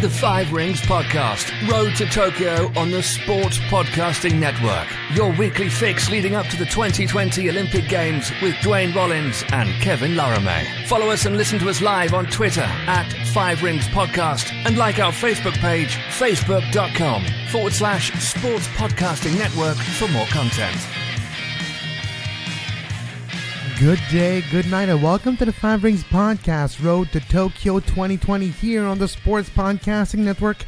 The Five Rings Podcast, Road to Tokyo on the Sports Podcasting Network. Your weekly fix leading up to the 2020 Olympic Games with Duane Rollins and Kevin Laramée. Follow us and listen to us live on Twitter at Five Rings Podcast and like our Facebook page, facebook.com/Sports Podcasting Network for more content. Good day, good night, and welcome to the Five Rings Podcast, Road to Tokyo 2020 here on the Sports Podcasting Network.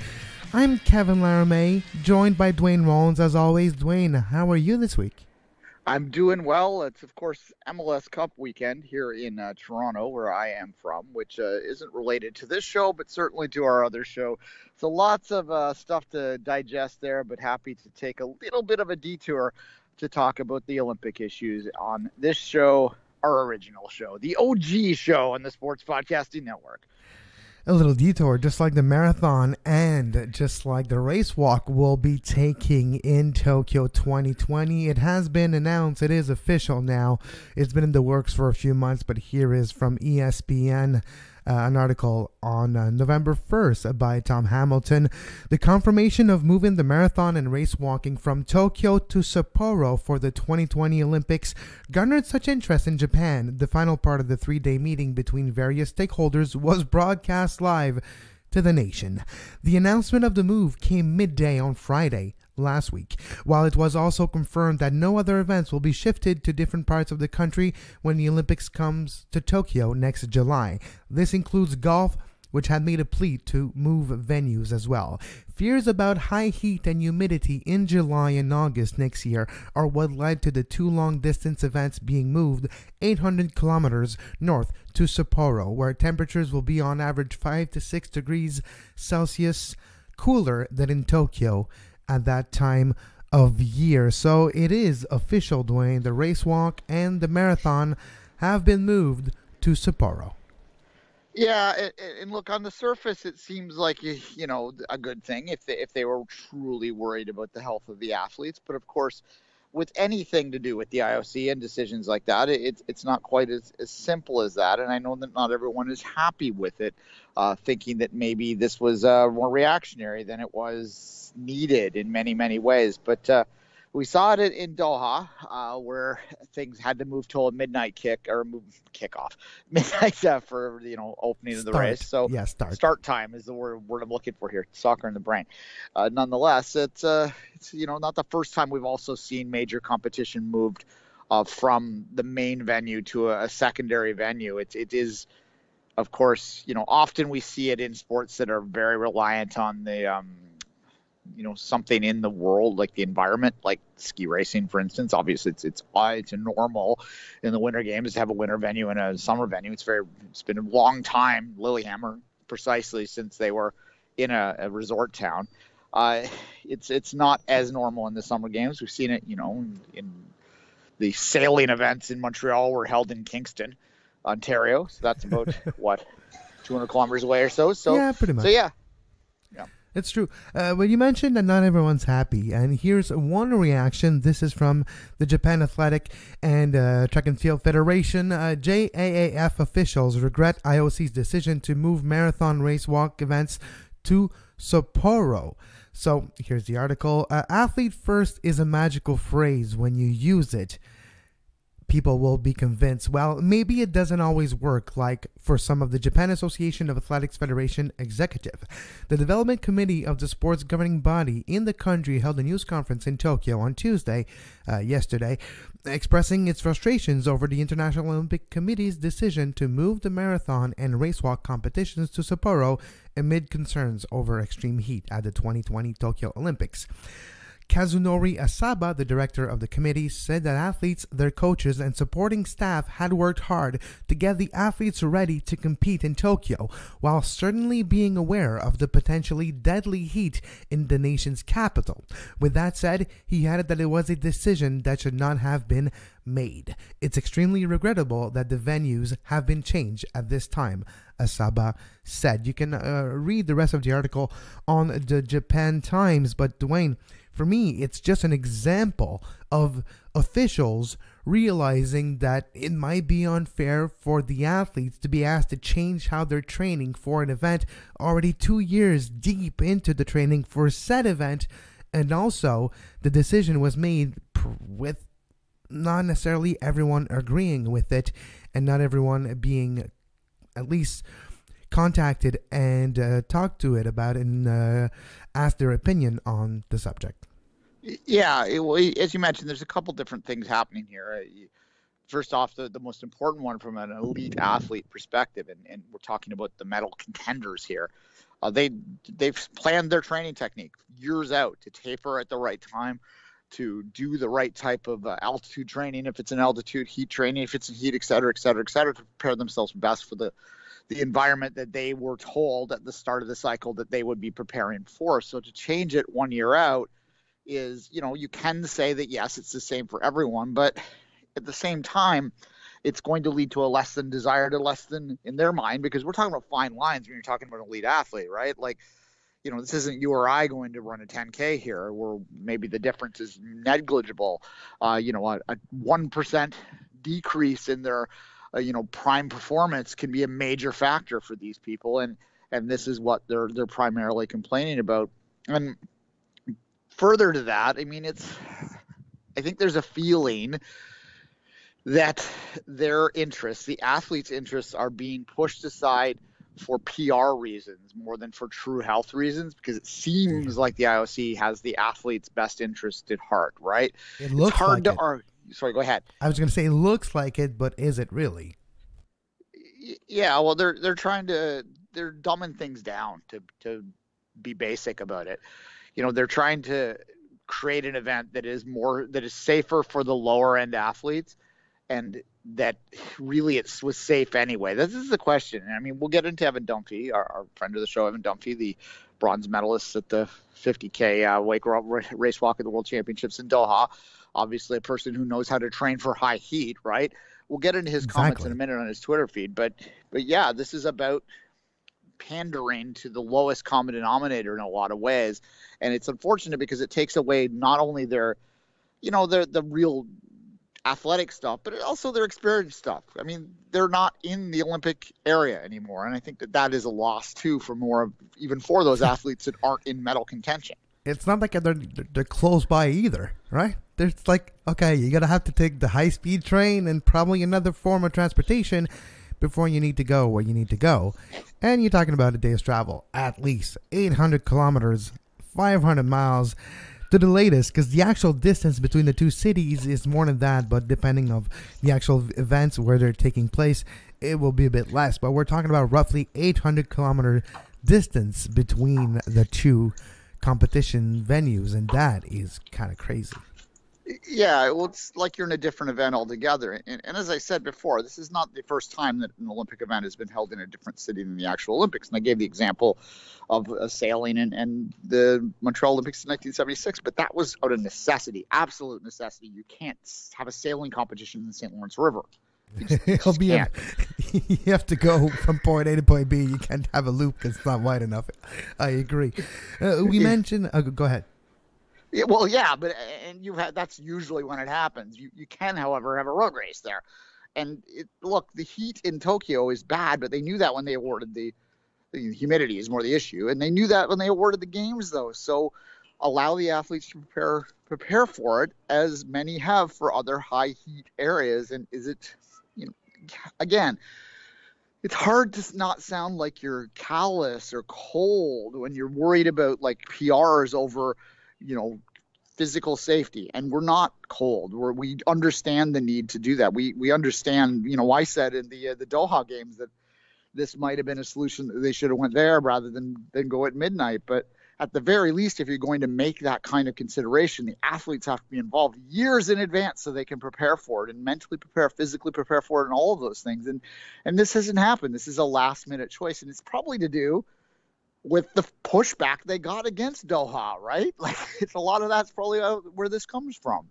I'm Kevin Laramée, joined by Duane Rollins. As always, Duane, how are you this week? I'm doing well. It's, of course, MLS Cup weekend here in Toronto, where I am from, which isn't related to this show, but certainly to our other show. So lots of stuff to digest there, but happy to take a little bit of a detour to talk about the Olympic issues on this show, our original show, the OG show on the Sports Podcasting Network. A little detour, just like the marathon and just like the race walk we'll be taking in Tokyo 2020. It has been announced. It is official now. It's been in the works for a few months, but here is from ESPN. An article on November 1st by Tom Hamilton. The confirmation of moving the marathon and race walking from Tokyo to Sapporo for the 2020 Olympics garnered such interest in Japan. The final part of the three-day meeting between various stakeholders was broadcast live to the nation. The announcement of the move came midday on Friday last week, while it was also confirmed that no other events will be shifted to different parts of the country when the Olympics comes to Tokyo next July. This includes golf, which had made a plea to move venues as well. Fears about high heat and humidity in July and August next year are what led to the two long-distance events being moved 800 kilometers north to Sapporo, where temperatures will be on average 5 to 6 degrees Celsius cooler than in Tokyo at that time of year. So it is official, Duane. The race walk and the marathon have been moved to Sapporo. Yeah, and look, on the surface, it seems like, you know, a good thing if they were truly worried about the health of the athletes. But of course, with anything to do with the IOC and decisions like that, it's not quite as simple as that. And I know that not everyone is happy with it, thinking that maybe this was more reactionary than it was needed in many, many ways. But we saw it in Doha, where things had to move to a midnight kickoff, midnight for opening of the race. So yeah, start time is the word I'm looking for here. Soccer in the brain. Nonetheless, it's not the first time we've also seen major competition moved from the main venue to a secondary venue. It is, of course, often we see it in sports that are very reliant on the something in the world, like the environment, like ski racing, for instance. Obviously, it's normal in the Winter Games to have a winter venue and a summer venue. It's been a long time, Lillehammer, precisely since they were in a resort town. It's not as normal in the Summer Games. We've seen it, in the sailing events in Montreal were held in Kingston, Ontario. So that's about 200 kilometers away or so. So yeah, pretty much. So yeah. It's true. Well, you mentioned that not everyone's happy, and here's one reaction. This is from the Japan Athletic and Track and Field Federation. JAAF officials regret IOC's decision to move marathon race walk events to Sapporo. So here's the article. Athlete first is a magical phrase. When you use it, people will be convinced. Well, maybe it doesn't always work, like for some of the Japan Association of Athletics Federation executive. The development committee of the sports governing body in the country held a news conference in Tokyo on Tuesday, yesterday, expressing its frustrations over the International Olympic Committee's decision to move the marathon and race walk competitions to Sapporo amid concerns over extreme heat at the 2020 Tokyo Olympics. Kazunori Asaba, the director of the committee, said that athletes, their coaches, and supporting staff had worked hard to get the athletes ready to compete in Tokyo, while certainly being aware of the potentially deadly heat in the nation's capital. With that said, he added that it was a decision that should not have been made. It's extremely regrettable that the venues have been changed at this time, Asaba said. You can read the rest of the article on the Japan Times, but Duane, for me, it's just an example of officials realizing that it might be unfair for the athletes to be asked to change how they're training for an event already 2 years deep into the training for said event. And also, the decision was made with not necessarily everyone agreeing with it, and not everyone being at least contacted and talked to it about it and asked their opinion on the subject. Yeah, as you mentioned, there's a couple different things happening here. First off, the most important one from an elite athlete perspective, and we're talking about the medal contenders here. They've planned their training technique years out to taper at the right time, to do the right type of altitude training, if it's an altitude, heat training, if it's in heat, et cetera, to prepare themselves best for the environment that they were told at the start of the cycle that they would be preparing for. So to change it 1 year out is, you can say that, yes, it's the same for everyone, but at the same time, it's going to lead to a less than in their mind, because we're talking about fine lines when you're talking about an elite athlete, right? Like, this isn't you or I going to run a 10K here where maybe the difference is negligible. A 1% decrease in their, prime performance can be a major factor for these people. And this is what they're primarily complaining about. And further to that, I think there's a feeling that their interests, the athletes' interests, are being pushed aside for PR reasons more than for true health reasons, because it seems like the IOC has the athlete's best interest at heart, right? It looks hard to argue. Sorry, go ahead. I was going to say it looks like it, but is it really? Yeah, well, they're dumbing things down to be basic about it. They're trying to create an event that is safer for the lower end athletes, and that really was safe anyway. This is the question. We'll get into Evan Dunphy, our friend of the show, Evan Dunphy, the bronze medalist at the 50K wake race walk at the World Championships in Doha. Obviously a person who knows how to train for high heat, right? We'll get into his comments in a minute on his Twitter feed. But yeah, this is about pandering to the lowest common denominator in a lot of ways. And it's unfortunate because it takes away not only their the real athletic stuff, but also their experience stuff. They're not in the Olympic area anymore, and I think that is a loss too even for those athletes that aren't in medal contention. It's not like they're close by either, right? There's like, okay, you're gonna have to take the high-speed train and probably another form of transportation before you need to go where you need to go, and you're talking about a day's travel, at least 800 kilometers, 500 miles. To the latest, because the actual distance between the two cities is more than that, but depending on the actual events where they're taking place, it will be a bit less. But we're talking about roughly 800 kilometer distance between the two competition venues, and that is kind of crazy. Yeah, well, it's like you're in a different event altogether. And as I said before, this is not the first time that an Olympic event has been held in a different city than the actual Olympics. And I gave the example of sailing and the Montreal Olympics in 1976, but that was out of necessity, absolute necessity. You can't have a sailing competition in the St. Lawrence River. It'll be you have to go from point A to point B. You can't have a loop because it's not wide enough. I agree. We mentioned. Go ahead. Yeah, well, yeah, but that's usually when it happens. You can, however, have a road race there. And look, the heat in Tokyo is bad, but they knew that when they awarded the humidity is more the issue, and they knew that when they awarded the games, though. So allow the athletes to prepare for it, as many have for other high heat areas. And is it, again, it's hard to not sound like you're callous or cold when you're worried about like PRs over, physical safety. And we're not cold. We understand the need to do that. We understand, I said in the Doha games that this might have been a solution that they should have went there rather than go at midnight. But at the very least, if you're going to make that kind of consideration, the athletes have to be involved years in advance so they can prepare for it and mentally prepare, physically prepare for it, and all of those things. And this hasn't happened. This is a last minute choice, and it's probably to do with the pushback they got against Doha, right? Like, it's a lot of that's probably where this comes from.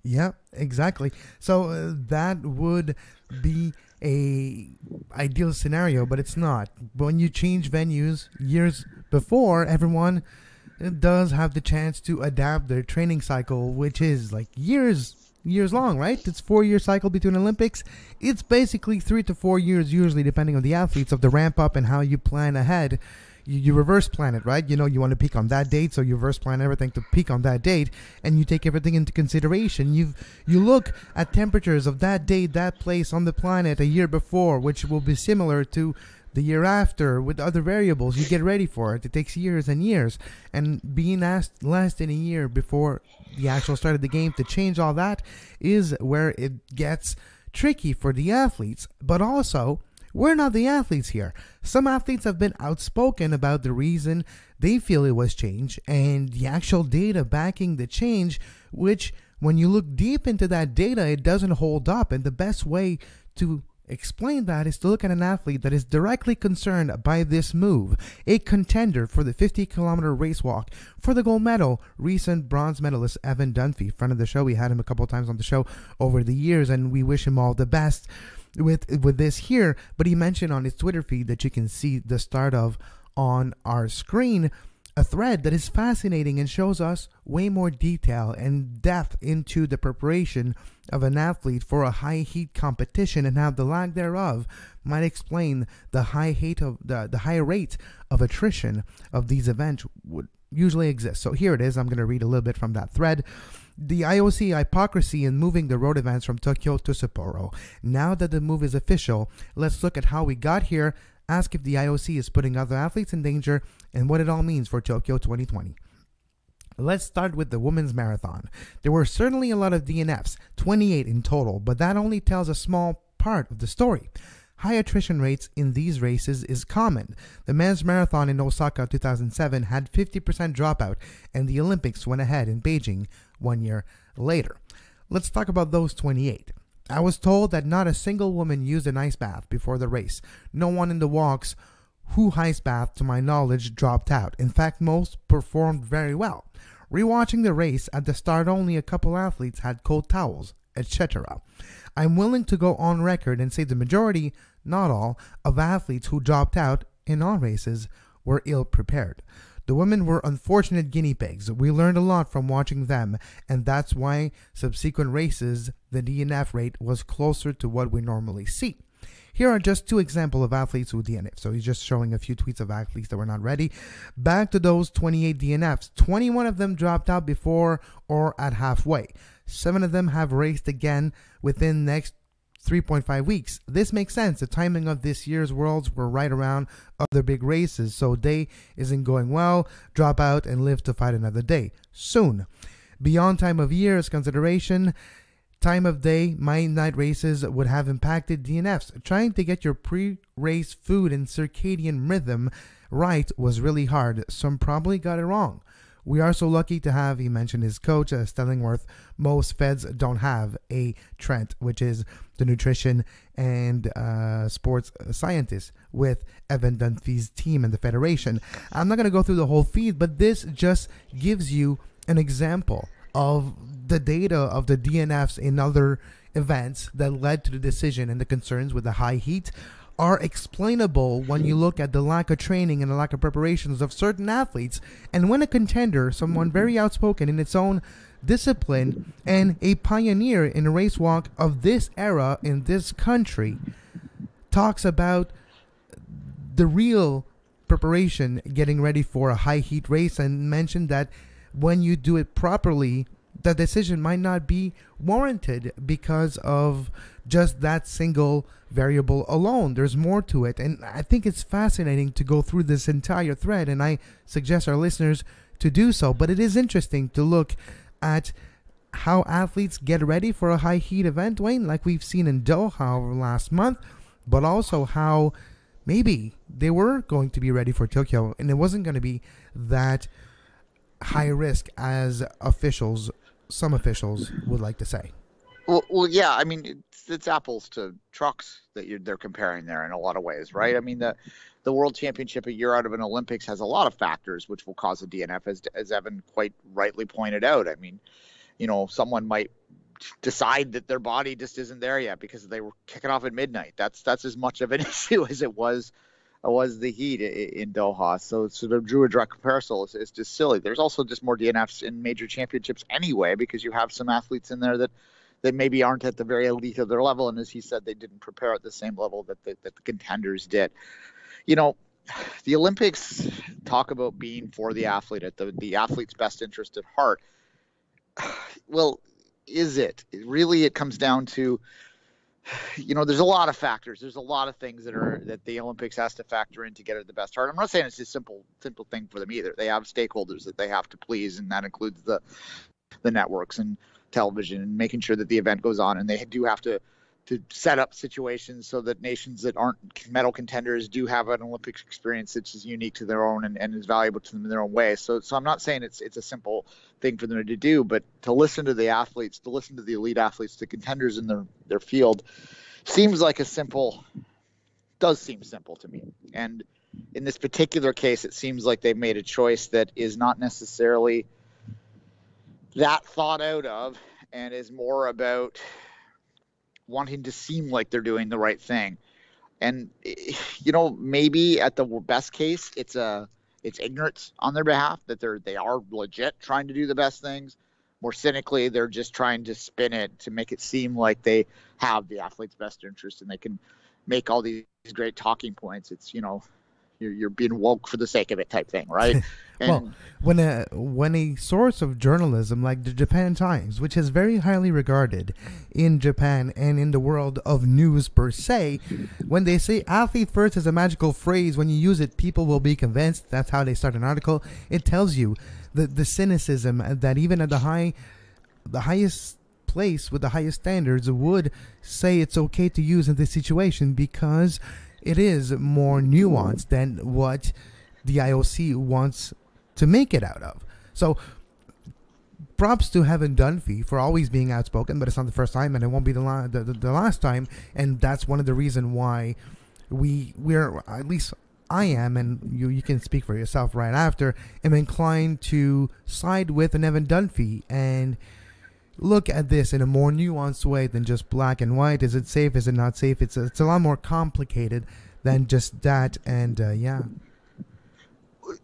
Yeah, exactly. So that would be a ideal scenario, but it's not. When you change venues years before, everyone does have the chance to adapt their training cycle, which is like years years long, right? It's 4-year cycle between Olympics. It's basically 3 to 4 years, usually, depending on the athletes, of the ramp up and how you plan ahead. You reverse plan it, right? You know, you want to peak on that date, so you reverse plan everything to peak on that date, and you take everything into consideration. You look at temperatures of that date, that place on the planet a year before, which will be similar to the year after with other variables. You get ready for it. It takes years and years, and being asked less than a year before the actual start of the game to change all that is where it gets tricky for the athletes. But also, we're not the athletes here. Some athletes have been outspoken about the reason they feel it was changed and the actual data backing the change, which when you look deep into that data, it doesn't hold up. And the best way to explain that is to look at an athlete that is directly concerned by this move, a contender for the 50-kilometer race walk for the gold medal, recent bronze medalist Evan Dunphy, friend of the show. We had him a couple times on the show over the years, and we wish him all the best with this here. But he mentioned on his Twitter feed that you can see the start of on our screen, a thread that is fascinating and shows us way more detail and depth into the preparation of an athlete for a high heat competition, and how the lack thereof might explain the high rate of attrition of these events would usually exist. So here it is. I'm going to read a little bit from that thread. The IOC hypocrisy in moving the road events from Tokyo to Sapporo. Now that the move is official, let's look at how we got here, ask if the IOC is putting other athletes in danger, and what it all means for Tokyo 2020. Let's start with the women's marathon. There were certainly a lot of DNFs, 28 in total, but that only tells a small part of the story. High attrition rates in these races is common. The men's marathon in Osaka 2007 had 50% dropout, and the Olympics went ahead in Beijing 1 year later. Let's talk about those 28. I was told that not a single woman used an ice bath before the race. No one in the walks who ice bathed, to my knowledge, dropped out. In fact, most performed very well. Rewatching the race, at the start only a couple athletes had cold towels, etc. I'm willing to go on record and say the majority, not all, of athletes who dropped out in all races were ill prepared. The women were unfortunate guinea pigs. We learned a lot from watching them, and that's why subsequent races the DNF rate was closer to what we normally see. Here are just 2 examples of athletes who DNF. So he's just showing a few tweets of athletes that were not ready. Back to those 28 DNFs. 21 of them dropped out before or at halfway. 7 of them have raced again within next 3.5 weeks. This makes sense. The timing of this year's Worlds were right around other big races, so day isn't going well, drop out and live to fight another day soon. Beyond time of year as consideration, time of day, night races would have impacted DNFs. Trying to get your pre-race food and circadian rhythm right was really hard. Some probably got it wrong. We are so lucky to have, he mentioned his coach, Stellingworth. Most feds don't have a Trent, which is the nutrition and sports scientist with Evan Dunphy's team and the federation. I'm not going to go through the whole feed, but this just gives you an example of the data of the DNFs in other events that led to the decision, and the concerns with the high heat are explainable when you look at the lack of training and the lack of preparations of certain athletes. And when a contender, someone very outspoken in its own discipline and a pioneer in a race walk of this era in this country, talks about the real preparation getting ready for a high heat race, and mentioned that when you do it properly, the decision might not be warranted because of just that single variable alone. There's more to it, and I think it's fascinating to go through this entire thread, and I suggest our listeners to do so. But it is interesting to look at how athletes get ready for a high heat event, Duane, like we've seen in Doha last month, but also how maybe they were going to be ready for Tokyo and it wasn't going to be that high risk as some officials would like to say. Well, yeah. I mean, it's apples to trucks that they're comparing there in a lot of ways, right? I mean, the World Championship a year out of an Olympics has a lot of factors which will cause a DNF, as Evan quite rightly pointed out. I mean, you know, someone might decide that their body just isn't there yet because they were kicking off at midnight. That's as much of an issue as it was the heat in Doha. So the drew a direct comparison is just silly. There's also just more DNFs in major championships anyway, because you have some athletes in there that that maybe aren't at the very elite of their level. And as he said, they didn't prepare at the same level that the contenders did. You know, the Olympics talk about being for the athlete, at the athlete's best interest at heart. Well, is it? Really, it comes down to, you know, there's a lot of factors. There's a lot of things that the Olympics has to factor in to get at the best heart. I'm not saying it's a simple thing for them either. They have stakeholders that they have to please, and that includes the networks and television and making sure that the event goes on. And they do have to set up situations so that nations that aren't medal contenders do have an Olympics experience that's is unique to their own and is valuable to them in their own way. So I'm not saying it's a simple thing for them to do, but to listen to the athletes, to listen to the elite athletes, the contenders in their field, does seem simple to me. And in this particular case, it seems like they've made a choice that is not necessarily that thought out of, and is more about wanting to seem like they're doing the right thing. And, you know, maybe at the best case, it's ignorance on their behalf, that they are legit trying to do the best things. More cynically, they're just trying to spin it to make it seem like they have the athlete's best interest and they can make all these great talking points. It's, you know, you're being woke for the sake of it type thing, right? And well, when a source of journalism like the Japan Times, which is very highly regarded in Japan and in the world of news per se, when they say athlete first is a magical phrase, when you use it, people will be convinced. That's how they start an article. It tells you the cynicism that even at the highest place with the highest standards would say it's okay to use in this situation, because it is more nuanced than what the IOC wants to make it out of. So props to Evan Dunphy for always being outspoken, but it's not the first time, and it won't be the last time. And that's one of the reasons why we're, at least I am, and you can speak for yourself right after, am inclined to side with an Evan Dunphy and look at this in a more nuanced way than just black and white. Is it safe? Is it not safe? It's a lot more complicated than just that. And yeah.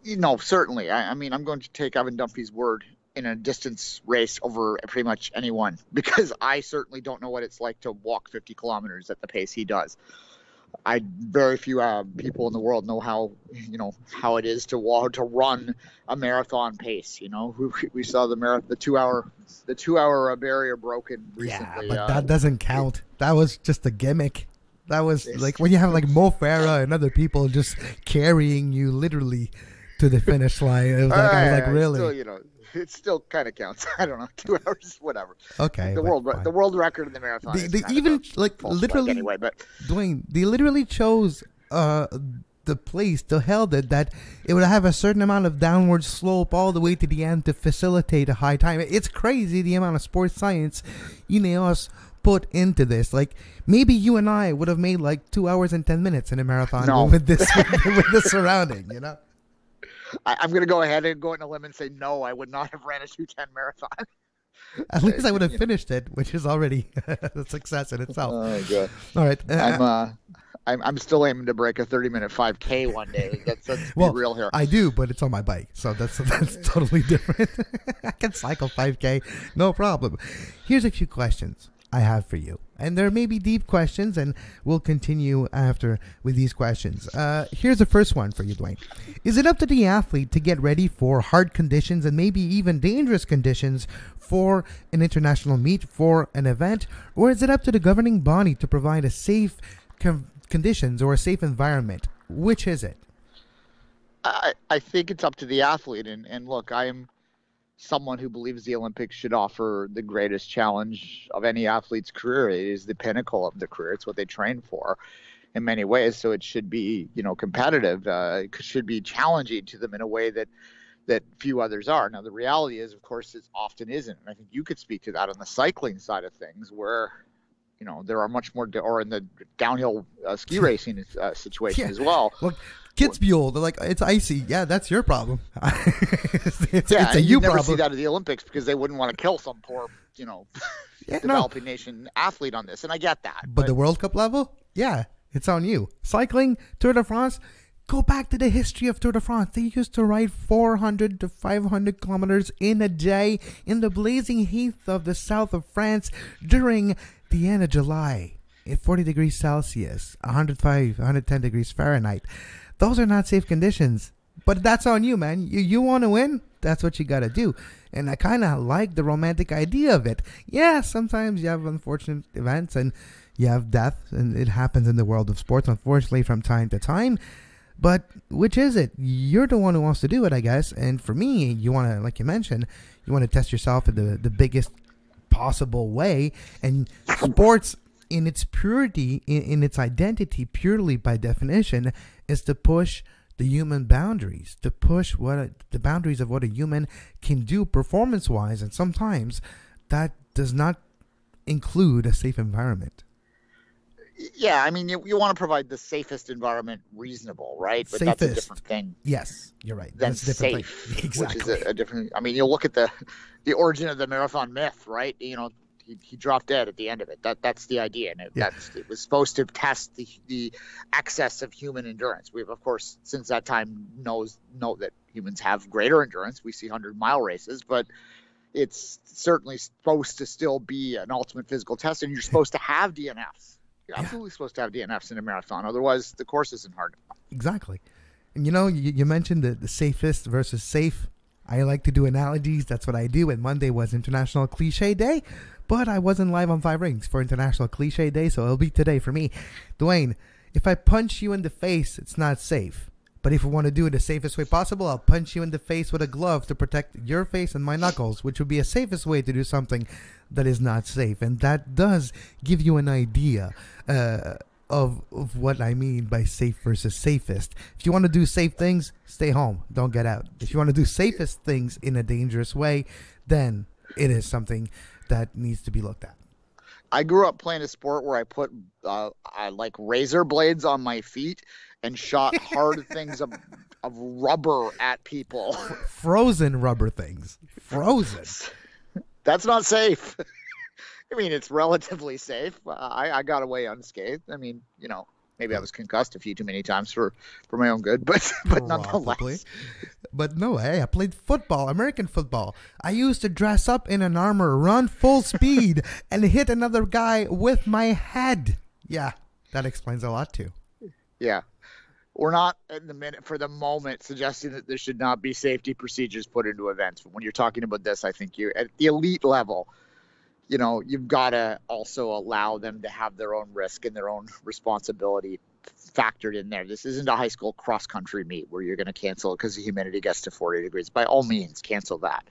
You know, certainly. I mean, I'm going to take Evan Dunphy's word in a distance race over pretty much anyone, because I certainly don't know what it's like to walk 50 kilometers at the pace he does. Very few people in the world know how it is to run a marathon pace. You know, we saw the 2 hour barrier broken recently. Yeah, but that doesn't count. That was just a gimmick. That was like when you have like Mo Farah and other people just carrying you literally to the finish line. It was like, I was like, really? Still, you know, it still kind of counts. I don't know, 2 hours, whatever. Okay, the world record in the marathon. They even like literally anyway, but Duane, they literally chose the place to held it that it would have a certain amount of downward slope all the way to the end to facilitate a high time. It's crazy the amount of sports science Ineos put into this. Like maybe you and I would have made like 2 hours and 10 minutes in a marathon with this with the surrounding, you know. I'm going to go ahead and go on a limb and say no, I would not have ran a 2:10 marathon. At least I would have finished it, which is already a success in itself. Oh god! All right, I'm still aiming to break a 30-minute 5K one day. Let's well, be real here. I do, but it's on my bike, so that's totally different. I can cycle 5K, no problem. Here's a few questions I have for you, and there may be deep questions, and we'll continue after with these questions. Here's the first one for you, Duane. Is it up to the athlete to get ready for hard conditions and maybe even dangerous conditions for an international meet, for an event, or is it up to the governing body to provide a safe conditions or a safe environment? Which is it? I think it's up to the athlete, and look, I am someone who believes the Olympics should offer the greatest challenge of any athlete's career. It is the pinnacle of the career. It's what they train for in many ways. So it should be, you know, competitive. It should be challenging to them in a way that few others are. Now, the reality is, of course, it often isn't. And I think you could speak to that on the cycling side of things, where, you know, there are much more, or in the downhill ski racing situation as well. Look, Kitzbühel, they're like, it's icy. Yeah, that's your problem. it's a you never problem. See that at the Olympics because they wouldn't want to kill some poor, you know, developing nation athlete on this, and I get that. But the World Cup level, yeah, it's on you. Cycling, Tour de France, Go back to the history of Tour de France. They used to ride 400 to 500 kilometers in a day in the blazing heat of the south of France during the end of July at 40 degrees Celsius, 105, 110 degrees Fahrenheit. Those are not safe conditions. But that's on you, man. You want to win? That's what you got to do. And I kind of like the romantic idea of it. Yeah, sometimes you have unfortunate events and you have death, and it happens in the world of sports, unfortunately, from time to time. But which is it? You're the one who wants to do it, I guess. And for me, you want to, like you mentioned, you want to test yourself in the biggest possible way. And sports, in its purity, in its identity, purely by definition, is to push the human boundaries, to push the boundaries of what a human can do performance-wise. And sometimes that does not include a safe environment. Yeah, I mean, you want to provide the safest environment reasonable, right? But Safest. That's a different thing. Yes, you're right. That's a different safe, thing. Exactly. Which is a different. I mean, you look at the origin of the marathon myth, right? You know, he dropped dead at the end of it. That's the idea, and it was supposed to test the excess of human endurance. We've, of course, since that time know that humans have greater endurance. We see 100-mile races, but it's certainly supposed to still be an ultimate physical test, and you're supposed to have DNFs. You're absolutely supposed to have DNFs in a marathon. Otherwise, the course isn't hard. Exactly. And you mentioned the safest versus safe. I like to do analogies. That's what I do. And Monday was International Cliche Day, but I wasn't live on 5 Rings for International Cliche Day, so it'll be today for me. Duane, if I punch you in the face, it's not safe. But if we want to do it the safest way possible, I'll punch you in the face with a glove to protect your face and my knuckles, which would be a safest way to do something that is not safe. And that does give you an idea of what I mean by safe versus safest. If you want to do safe things, stay home. Don't get out. If you want to do safest things in a dangerous way, then it is something that needs to be looked at. I grew up playing a sport where I put like razor blades on my feet and shot hard things of rubber at people. Frozen rubber things. Frozen. That's not safe. I mean, it's relatively safe. I got away unscathed. I mean, maybe I was concussed a few too many times for my own good, but nonetheless. But no, hey, I played football, American football. I used to dress up in an armor, run full speed, and hit another guy with my head. Yeah, that explains a lot too. Yeah. We're not for the moment suggesting that there should not be safety procedures put into events. When you're talking about this, I think you're at the elite level. You've got to also allow them to have their own risk and their own responsibility factored in there. This isn't a high school cross-country meet where you're going to cancel because the humidity gets to 40 degrees. By all means, cancel that.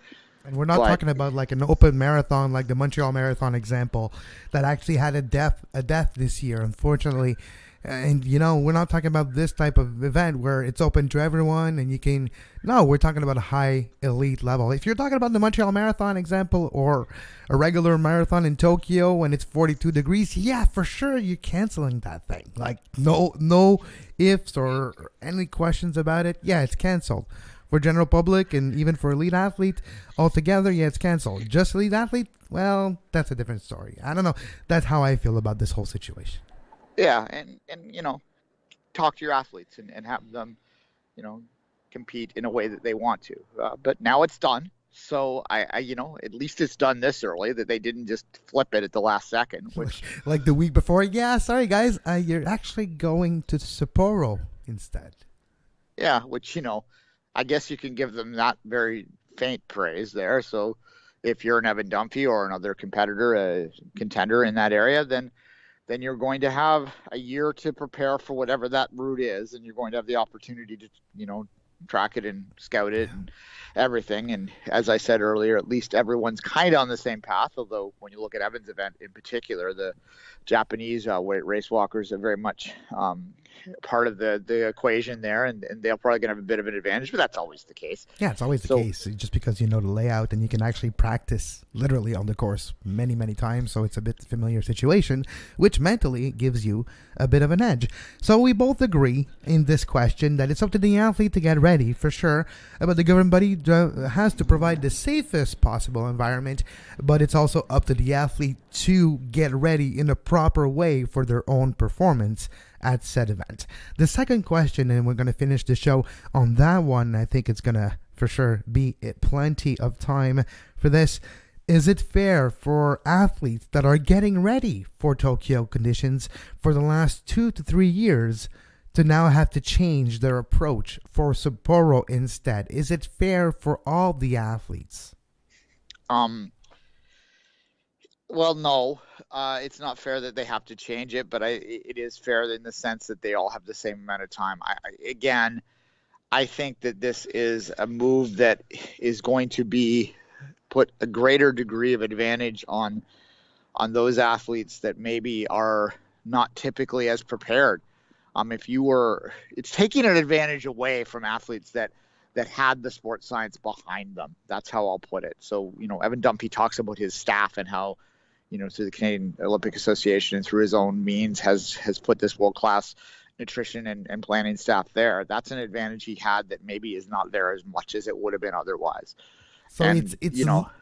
And we're not talking about like an open marathon like the Montreal Marathon example that actually had a death this year, unfortunately. And, we're not talking about this type of event where it's open to everyone and you can... No, we're talking about a high elite level. If you're talking about the Montreal Marathon example or a regular marathon in Tokyo when it's 42 degrees, yeah, for sure you're canceling that thing. Like, no ifs or any questions about it. Yeah, it's canceled. For general public and even for elite athlete altogether, yeah, it's canceled. Just elite athlete, well, that's a different story. I don't know. That's how I feel about this whole situation. Yeah, and talk to your athletes and have them, compete in a way that they want to. But now it's done. So I at least it's done this early, that they didn't just flip it at the last second. Which, like the week before, yeah, sorry guys, you're actually going to Sapporo instead. Yeah, which, I guess you can give them that very faint praise there. So if you're an Evan Dunphy or another competitor, a contender in that area, then you're going to have a year to prepare for whatever that route is, and you're going to have the opportunity to, track it and scout it and everything. And as I said earlier, at least everyone's kind of on the same path, although when you look at Evan's event in particular, the Japanese race walkers are very much part of the equation there, and they're probably going to have a bit of an advantage, but that's always the case. Yeah, it's always the case, just because you know the layout and you can actually practice literally on the course many, many times, so it's a bit familiar situation, which mentally gives you a bit of an edge. So we both agree in this question that it's up to the athlete to get ready, for sure, but the governing body has to provide the safest possible environment, but it's also up to the athlete to get ready in a proper way for their own performance at said event. event. The second question, and we're going to finish the show on that one. I think it's going to for sure be plenty of time for this. Is it fair for athletes that are getting ready for Tokyo conditions for the last 2 to 3 years to now have to change their approach for Sapporo instead? Is it fair for all the athletes? Well, no, it's not fair that they have to change it, but it is fair in the sense that they all have the same amount of time. I think that this is a move that is going to put a greater degree of advantage on those athletes that maybe are not typically as prepared. It's taking an advantage away from athletes that had the sports science behind them. That's how I'll put it. So, Evan Dumpy talks about his staff and how, through the Canadian Olympic Association and through his own means has put this world-class nutrition and planning staff there. That's an advantage he had that maybe is not there as much as it would have been otherwise. So it's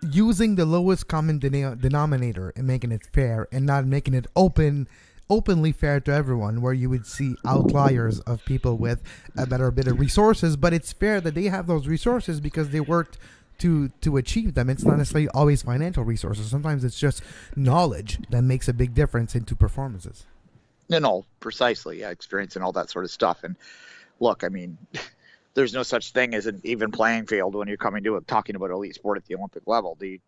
using the lowest common denominator and making it fair and not making it openly fair to everyone, where you would see outliers of people with a better bit of resources, but it's fair that they have those resources because they worked to achieve them. It's not necessarily always financial resources. Sometimes it's just knowledge that makes a big difference into performances. No, precisely. Yeah, experience and all that sort of stuff. And look, there's no such thing as an even playing field when you're talking about elite sport at the Olympic level. The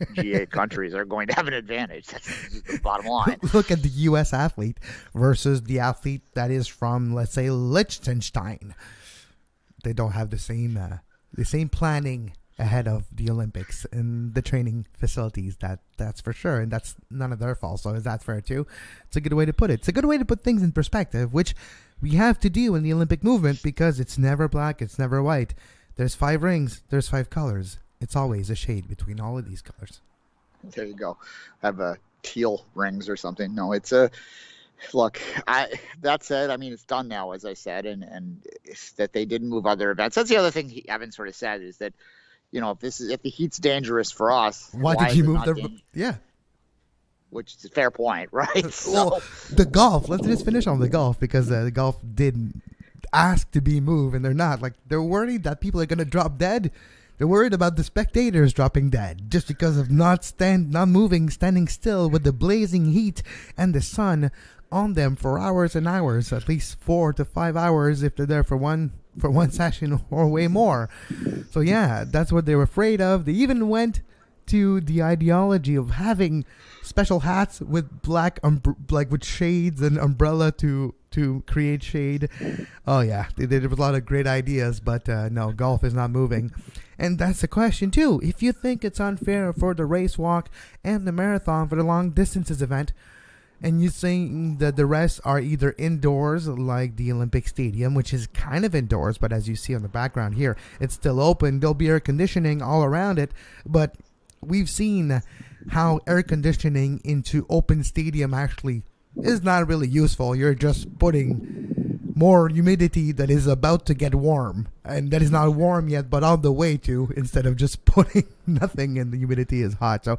G8 countries are going to have an advantage. That's the bottom line. Look at the U.S. athlete versus the athlete that is from, let's say, Liechtenstein. They don't have the same planning ahead of the Olympics and the training facilities. That's for sure, and that's none of their fault. So is that fair too? It's a good way to put it. It's a good way to put things in perspective, which we have to do in the Olympic movement, because it's never black, it's never white. There's 5 rings, there's 5 colors. It's always a shade between all of these colors. There you go. Have teal rings or something. No, it's look. That said, it's done now, as I said, and that they didn't move other events. That's the other thing Evan sort of said, is that if the heat's dangerous for us, why did you move the? Yeah. Which is a fair point, right? Well, the golf. Let's just finish on the golf, because the golf did ask to be moved, and they're not. Like, they're worried that people are going to drop dead. They're worried about the spectators dropping dead just because of not moving, standing still with the blazing heat and the sun on them for hours and hours, at least 4 to 5 hours if they're there for one session or way more. So yeah, that's what they were afraid of. They even went to the ideology of having special hats with black, with shades and umbrella to create shade. Oh yeah, there was a lot of great ideas, but no, golf is not moving. And that's the question too. If you think it's unfair for the race walk and the marathon for the long distances event, and you're saying that the rest are either indoors, like the Olympic Stadium, which is kind of indoors, but as you see on the background here, it's still open. There'll be air conditioning all around it, but we've seen how air conditioning into open stadium actually is not really useful. You're just putting more humidity that is about to get warm, and that is not warm yet, but on the way to, instead of just putting nothing and the humidity is hot. So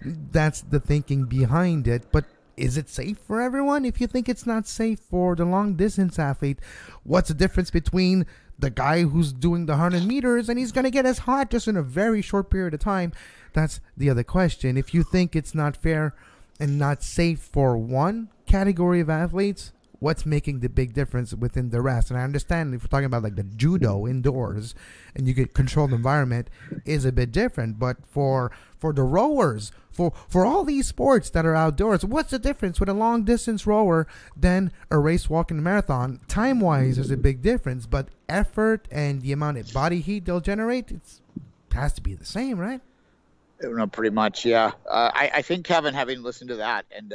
that's the thinking behind it. But is it safe for everyone? If you think it's not safe for the long distance athlete, what's the difference between the guy who's doing the 100 meters and he's going to get as hot just in a very short period of time? That's the other question. If you think it's not fair and not safe for one category of athletes, what's making the big difference within the rest? And I understand if we're talking about like the judo indoors and you get controlled environment is a bit different, but for the rowers, for all these sports that are outdoors, what's the difference with a long distance rower than a race, walk, and marathon? Time wise, there's a big difference, but effort and the amount of body heat they'll generate, it has to be the same, right? No, pretty much, yeah. I think, Kevin, having listened to that, and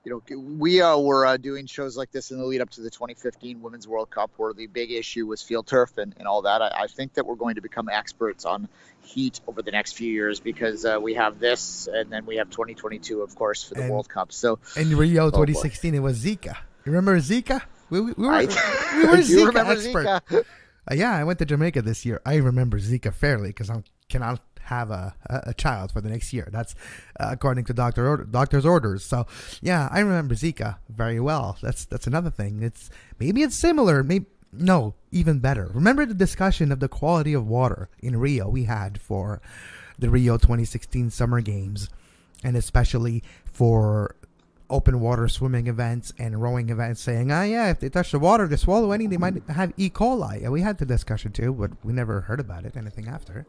we were doing shows like this in the lead up to the 2015 Women's World Cup, where the big issue was field turf and all that. I think that we're going to become experts on heat over the next few years, because we have this, and then we have 2022, of course, for the World Cup. So, in Rio 2016, it was Zika. You remember Zika? We were Zika experts. Yeah, I went to Jamaica this year. I remember Zika fairly, because I cannot have a child for the next year. That's according to doctor's orders. So yeah, I remember Zika very well. That's another thing. Maybe it's similar. Maybe no, even better. Remember the discussion of the quality of water in Rio we had for the Rio 2016 Summer Games, and especially for open water swimming events and rowing events, saying, if they touch the water, they swallow anything, they might have E. coli. And we had the discussion too, but we never heard about anything after.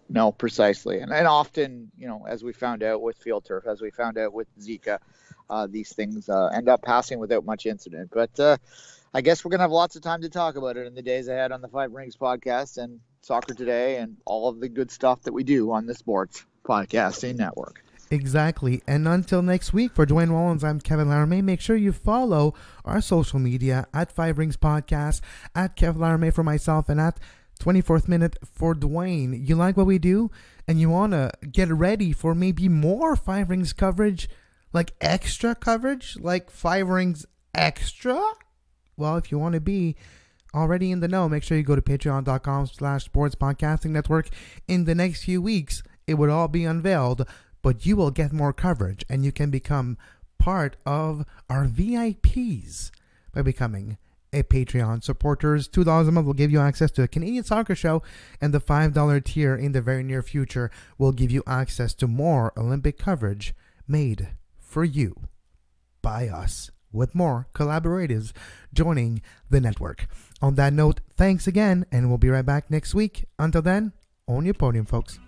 No, precisely. And often, as we found out with field turf, as we found out with Zika, these things end up passing without much incident. But I guess we're going to have lots of time to talk about it in the days ahead on the Five Rings podcast and Soccer Today and all of the good stuff that we do on the Sports Podcasting Network. Exactly. And until next week, for Duane Rollins, I'm Kevin Laramée. Make sure you follow our social media at Five Rings Podcast, at Kev Laramée for myself, and at 24th Minute for Duane. You like what we do and you want to get ready for maybe more Five Rings coverage, like extra coverage, like Five Rings Extra? Well, if you want to be already in the know, make sure you go to patreon.com/Sports Podcasting Network. In the next few weeks, it would all be unveiled, but you will get more coverage and you can become part of our VIPs by becoming a Patreon supporters. $2 a month will give you access to a Canadian soccer show, and the $5 tier in the very near future will give you access to more Olympic coverage made for you by us, with more collaborators joining the network. On that note, thanks again, and we'll be right back next week. Until then, own your podium, folks.